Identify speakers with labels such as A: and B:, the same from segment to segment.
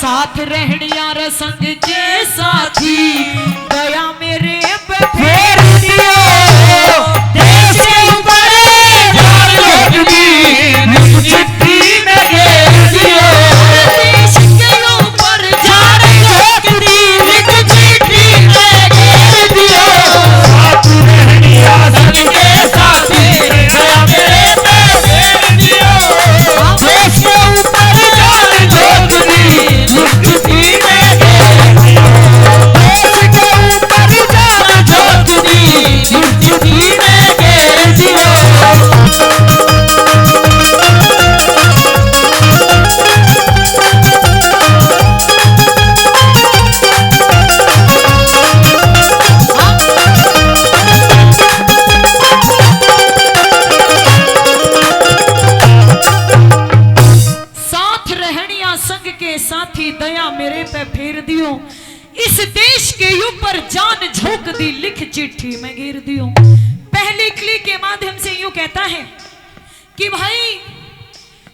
A: साथ रहनिया रे संग के साथी दया मेरे पे फेर दियो देश के ऊपर जान झोंक दी चिट्ठी में घेर दियो देश के ऊपर जान झोंक दी चिट्ठी में घेर दियो साथ रहनिया संग के साथी दया मेरे पे फेर दियो देश के ऊपर जान झोंक दी चिट्ठी में घेर दियो देश के ऊपर जान झोंक दी चिट्ठी में घेर दियो। साथ रहनिया संग के साथी दया मेरे पे फेर दियो इस देश के ऊपर जान झोंक दी लिख चिट्ठी में घेर दियो। पहली क्लिक के माध्यम से यूं कहता है कि भाई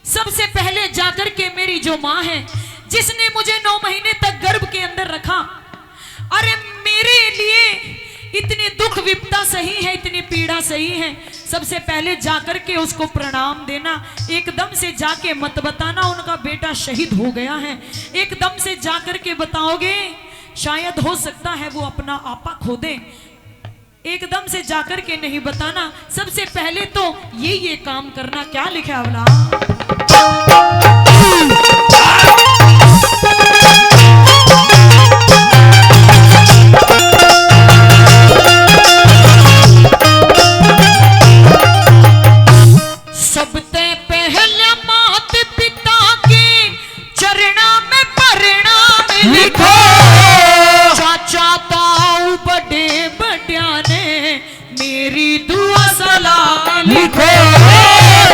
A: सबसे पहले जाकर के मेरी जो माँ है जिसने मुझे 9 महीने तक गर्भ के अंदर रखा, अरे मेरे लिए इतनी दुख विपदा सही है, इतनी पीड़ा सही है, सबसे पहले जाकर के उसको प्रणाम देना। एकदम से जाके मत बताना उनका बेटा शहीद हो गया है, एकदम से जाकर के बताओगे शायद हो सकता है वो अपना आपा खो दे, एकदम से जाकर के नहीं बताना। सबसे पहले तो ये काम करना। क्या लिखा अवला सबसे पहले मात पिता के चरणा में परिणाम लिखो, चाचा ताऊ बड़े बड़िया ने मेरी दुआ सलाम लिखो,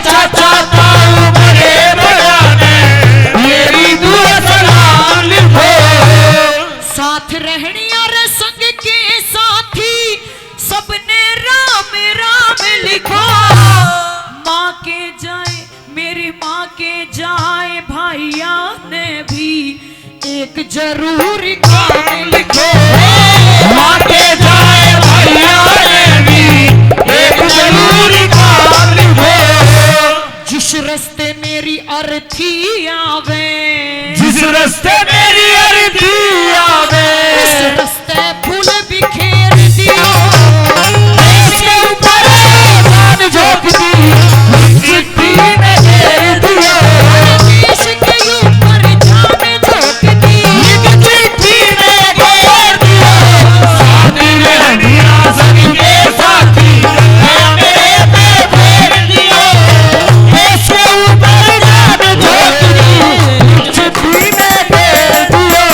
A: चाचा ताऊ बड़े बड़िया ने मेरी दुआ सलाम लिखो। साथ रहनिया रे संग के साथी सबने राम राम लिखो, माँ के जाए मेरी माँ के जाए भाइया ने भी एक जरूरी काम लिखो, माँ के जाए भाइया ने भी एक जरूरी काम लिखो। जिस रास्ते मेरी अर्थी आवे, जिस रास्ते मेरी अर्थी आवे, उस रास्ते फूल बिखेर दियो देश के ऊपर जान झोंक दी चिट्ठी में घेर दियो देश के ऊपर जान झोंक दी चिट्ठी में घेर दियो। साथ रहनिया संग के साथी दया मेरे पे फेर दियो देश के ऊपर जान झोंक दी चिट्ठी में घेर दियो।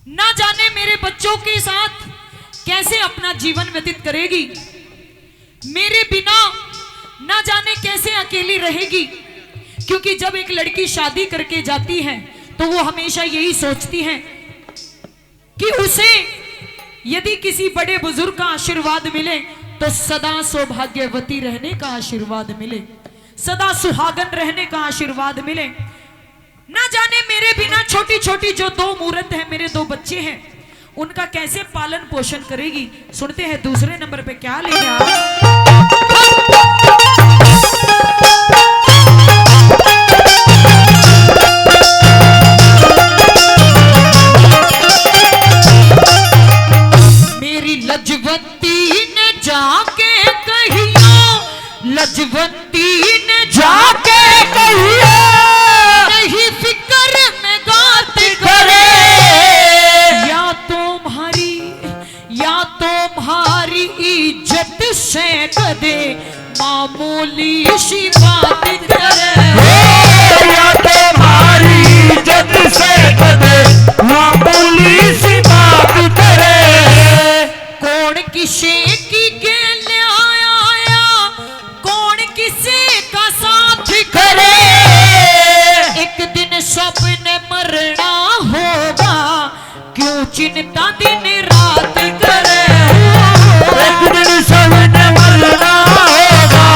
A: ना जाने मेरे बच्चों के साथ कैसे अपना जीवन व्यतीत करेगी, मेरे बिना ना जाने कैसे अकेली रहेगी। क्योंकि जब एक लड़की शादी करके जाती है तो वो हमेशा यही सोचती है कि उसे यदि किसी बड़े बुजुर्ग का आशीर्वाद मिले तो सदा सौभाग्यवती रहने का आशीर्वाद मिले, सदा सुहागन रहने का आशीर्वाद मिले। ना जाने मेरे बिना छोटी छोटी जो 2 मूर्त है, मेरे 2 बच्चे हैं, उनका कैसे पालन पोषण करेगी। सुनते हैं दूसरे नंबर पे क्या लेके आ लजवंती ने जाके कहियो, लजवंती ने जाके कहियो, नहीं फिक्र में गात करे, या तुम्हारी इज्जत से कदे मामूली सी बात करे,
B: या तुम्हारी इज्जत से कदे मामूली सी बात करे,
A: कौन किसे की गेल आया, कौन किसे का साथ करे, एक दिन सबने मरना होगा, क्यों चिंता दिन रात करे,
B: एक दिन सबने मरना होगा,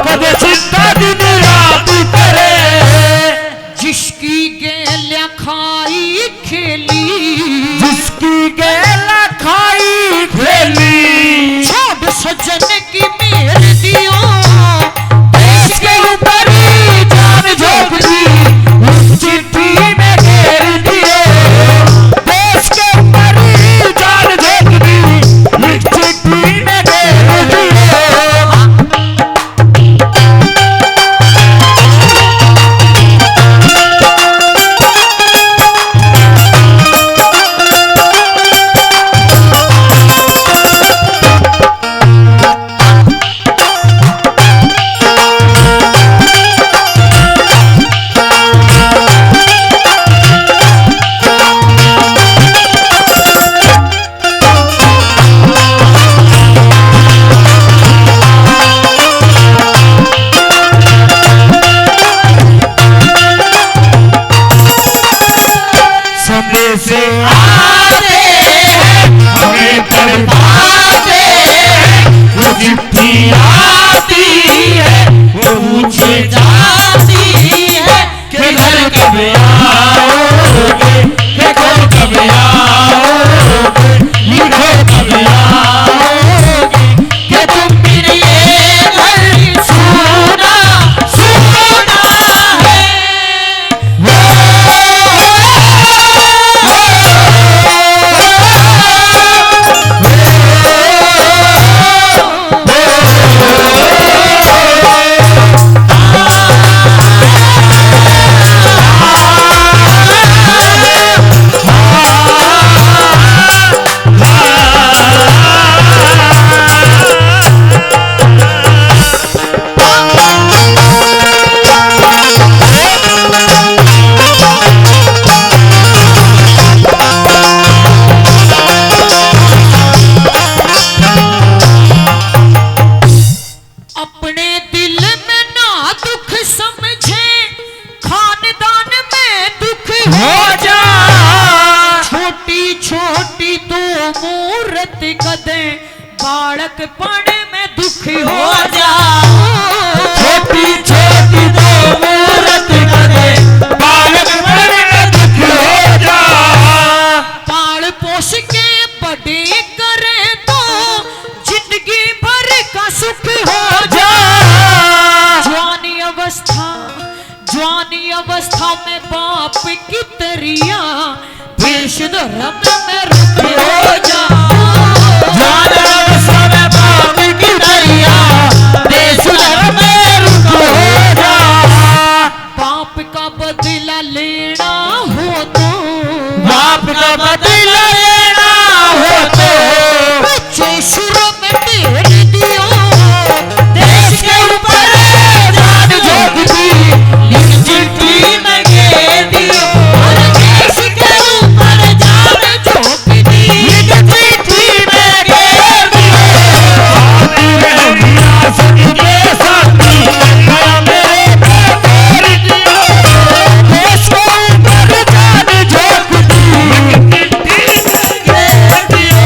B: कदे चिंता दिन रात करे,
A: जिसकी गेल्या खाई खेली,
B: जिसकी गेला खाई खेली,
A: छोड़ सजन की मेर दियो,
B: इसके ऊपर ही जान झोंक दी, उस चिट्ठी में घेर दिए, देश के ऊपर ही जान झोंक दी, इस चिट्ठी में घेर दिए। से आते हमें तड़पाते, वो चिट्ठी आती है, वो पूछे जाती है कि घर कब आओगे, देखो कब आओगे, लिखो कब आओगे, कि तुम मेरे घर सोना सोना है।
A: बालक पढ़े में दुखी हो जा,
B: छोटी छोटी दो मूरत कदे, बालक पढ़े में दुखी हो जा,
A: पाल पोष के बड़े करे तो जिंदगी भर का सुख हो जा, जवानी अवस्था में बाप की तरिया, देश धर्म में रुखी हो जा, बाप का बदला लेना हो तो,
B: बाप का बदला लेना हो तो,
A: बच्चे शुरू में ढेर दियो,
B: देश के ऊपर जान झोंक दी, लिख चिट्ठी में घेर दियो,
A: देश के ऊपर जान झोंक दी,
B: लिख चिट्ठी में घेर दियो, आती रहनिया सबके साथी, गया मेरे पे फेर दियो, देश के ऊपर जान झोंक दी, लिख चिट्ठी में घेर दियो।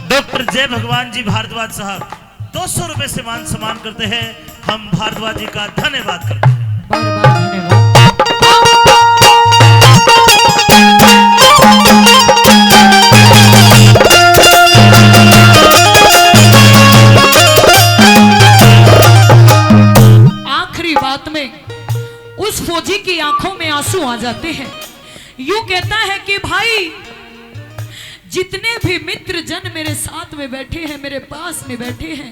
C: डॉक्टर जय भगवान जी भारद्वाज साहब 200 रुपए से मान सम्मान करते हैं। हम भारद्वाज जी का धन्यवाद करते हैं।
A: आंसू आ जाते हैं। यूं कहता है कि भाई जितने भी मित्र जन मेरे साथ में बैठे हैं, मेरे पास में बैठे हैं,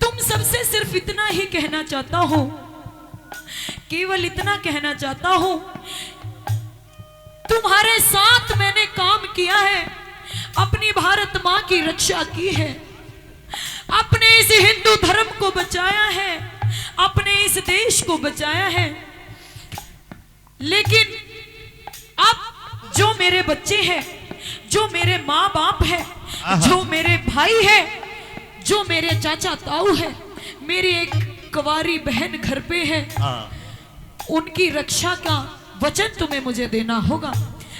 A: तुम सबसे सिर्फ इतना ही कहना चाहता हूं, केवल इतना कहना चाहता हूं, तुम्हारे साथ मैंने काम किया है, अपनी भारत मां की रक्षा की है, अपने इस हिंदू धर्म को बचाया है, अपने इस देश को बचाया है। लेकिन अब जो मेरे बच्चे हैं, जो मेरे माँ बाप है, जो मेरे भाई है, जो मेरे चाचा ताऊ है, मेरी एक कुंवारी बहन घर पे है, उनकी रक्षा का वचन तुम्हें मुझे देना होगा।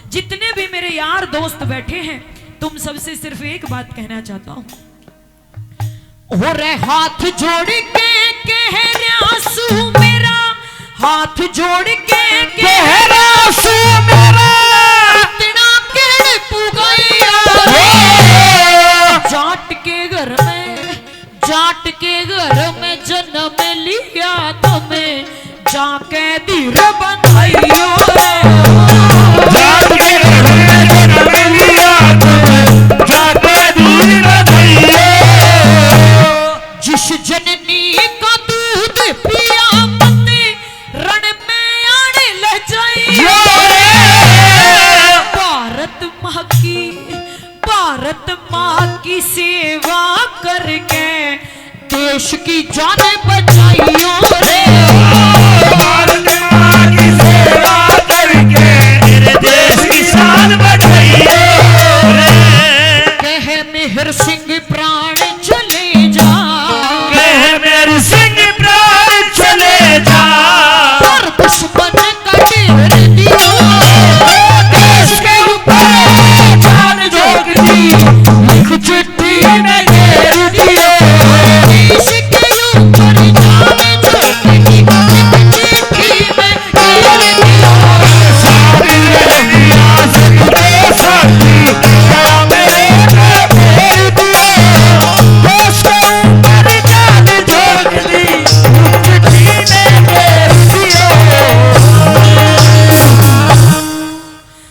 A: जितने भी मेरे यार दोस्त बैठे हैं, तुम सबसे सिर्फ एक बात कहना चाहता हूं। हो रे हाथ जोड़ के कह रयासू मेरा, हाथ जोड़ के कह रयासू मेरा, इतना केड़ पुगैया जाट के घर में, जाट के घर में जन्म लिया तुम्हें, जाके धीर बनाइयो रे,
B: जाट के घर में जन्म लिया तुम्हें, जाके धीर बनाइयो।
A: जिस जननी का दूध पिया मते, रण में आने ले जाइयो रे, भारत माँ की सेवा करके देश की जान बचाइयो रे।